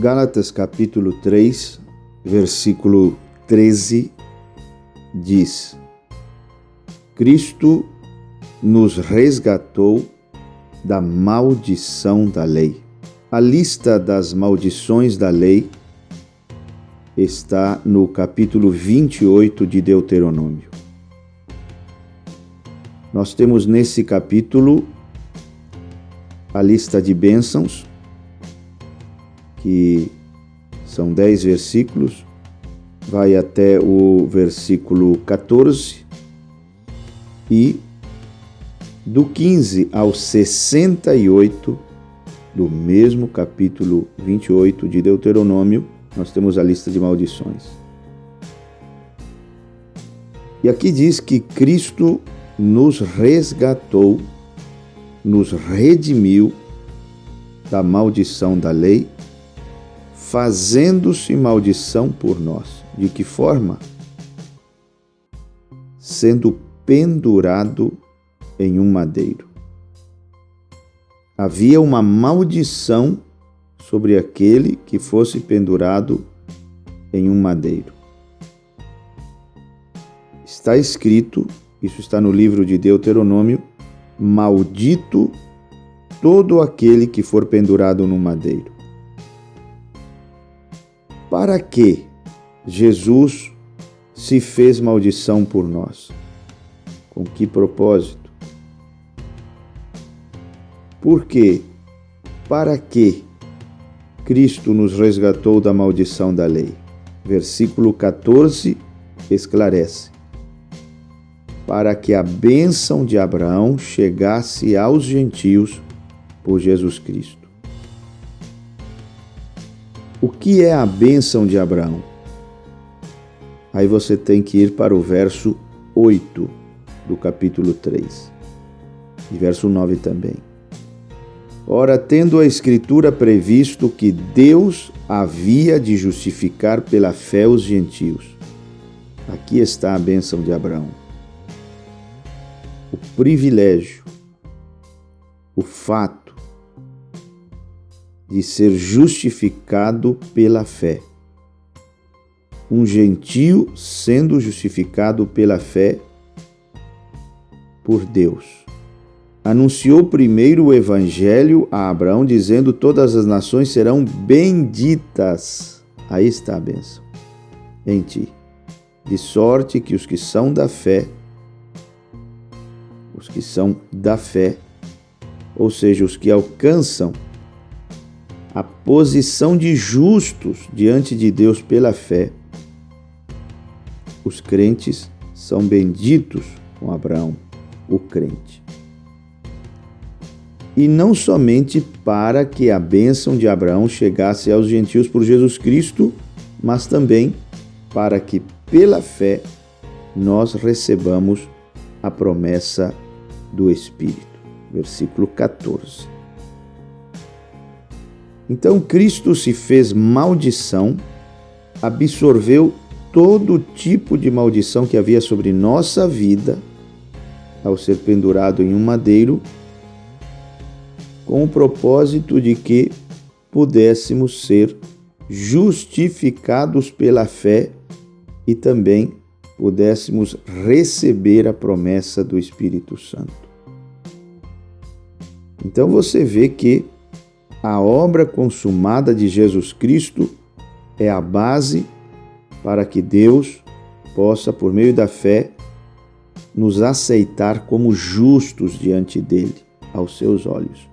Gálatas capítulo 3, versículo 13 diz: Cristo nos resgatou da maldição da lei. A lista das maldições da lei está no capítulo 28 de Deuteronômio. Nós temos nesse capítulo a lista de bênçãos, que são 10 versículos, vai até o versículo 14, e do 15 ao 68 do mesmo capítulo 28 de Deuteronômio, nós temos a lista de maldições. E aqui diz que Cristo nos resgatou, nos redimiu da maldição da lei, fazendo-se maldição por nós. De que forma? Sendo pendurado em um madeiro. Havia uma maldição sobre aquele que fosse pendurado em um madeiro. Está escrito, isso está no livro de Deuteronômio: maldito todo aquele que for pendurado no madeiro. Para que Jesus se fez maldição por nós? Com que propósito? Por quê? Para que Cristo nos resgatou da maldição da lei? Versículo 14 esclarece: para que a bênção de Abraão chegasse aos gentios por Jesus Cristo. O que é a bênção de Abraão? Aí você tem que ir para o verso 8 do capítulo 3, e verso 9 também. Ora, tendo a Escritura previsto que Deus havia de justificar pela fé os gentios. Aqui está a bênção de Abraão. O privilégio, o fato de ser justificado pela fé. Um gentio sendo justificado pela fé por Deus. Anunciou primeiro o evangelho a Abraão, dizendo: todas as nações serão benditas. Aí está a bênção. Em ti. De sorte que os que são da fé, ou seja, os que alcançam a posição de justos diante de Deus pela fé, os crentes são benditos com Abraão, o crente. E não somente para que a bênção de Abraão chegasse aos gentios por Jesus Cristo, mas também para que pela fé nós recebamos a promessa do Espírito. Versículo 14. Então Cristo se fez maldição, absorveu todo tipo de maldição que havia sobre nossa vida ao ser pendurado em um madeiro, com o propósito de que pudéssemos ser justificados pela fé e também pudéssemos receber a promessa do Espírito Santo. Então você vê que a obra consumada de Jesus Cristo é a base para que Deus possa, por meio da fé, nos aceitar como justos diante dele, aos seus olhos.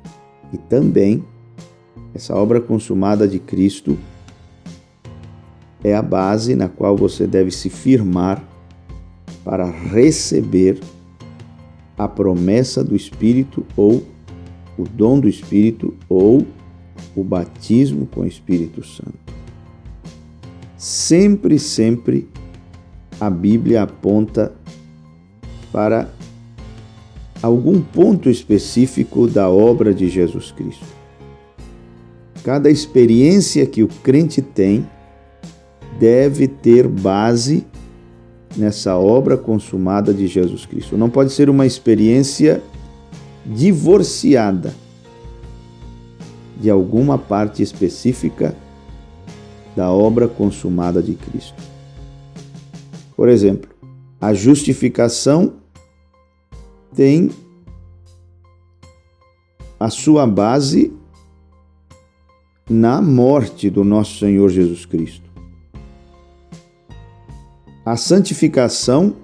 E também, essa obra consumada de Cristo é a base na qual você deve se firmar para receber a promessa do Espírito, ou o dom do Espírito, ou o batismo com o Espírito Santo. Sempre a Bíblia aponta para algum ponto específico da obra de Jesus Cristo. Cada experiência que o crente tem deve ter base nessa obra consumada de Jesus Cristo. Não pode ser uma experiência divorciada de alguma parte específica da obra consumada de Cristo. Por exemplo, a justificação tem a sua base na morte do nosso Senhor Jesus Cristo. A santificação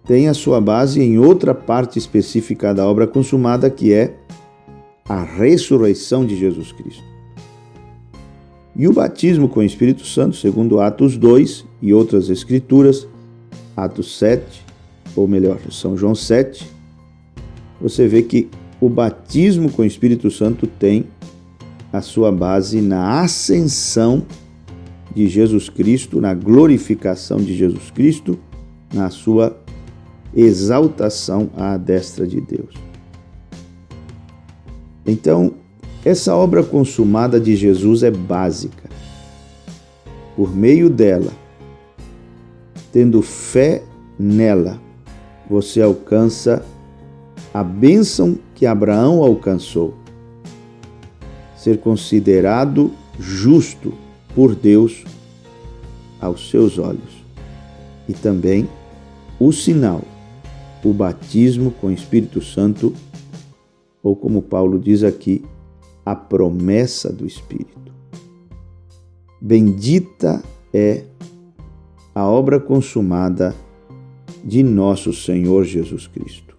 tem a sua base em outra parte específica da obra consumada, que é a ressurreição de Jesus Cristo. E o batismo com o Espírito Santo, segundo Atos 2 e outras escrituras, Atos 7, ou melhor, São João 7, você vê que o batismo com o Espírito Santo tem a sua base na ascensão de Jesus Cristo, na glorificação de Jesus Cristo, na sua exaltação à destra de Deus. Então, essa obra consumada de Jesus é básica. Por meio dela, tendo fé nela, você alcança a bênção que Abraão alcançou, ser considerado justo por Deus aos seus olhos. E também o sinal, o batismo com o Espírito Santo, ou como Paulo diz aqui, a promessa do Espírito. Bendita é a obra consumada de nosso Senhor Jesus Cristo.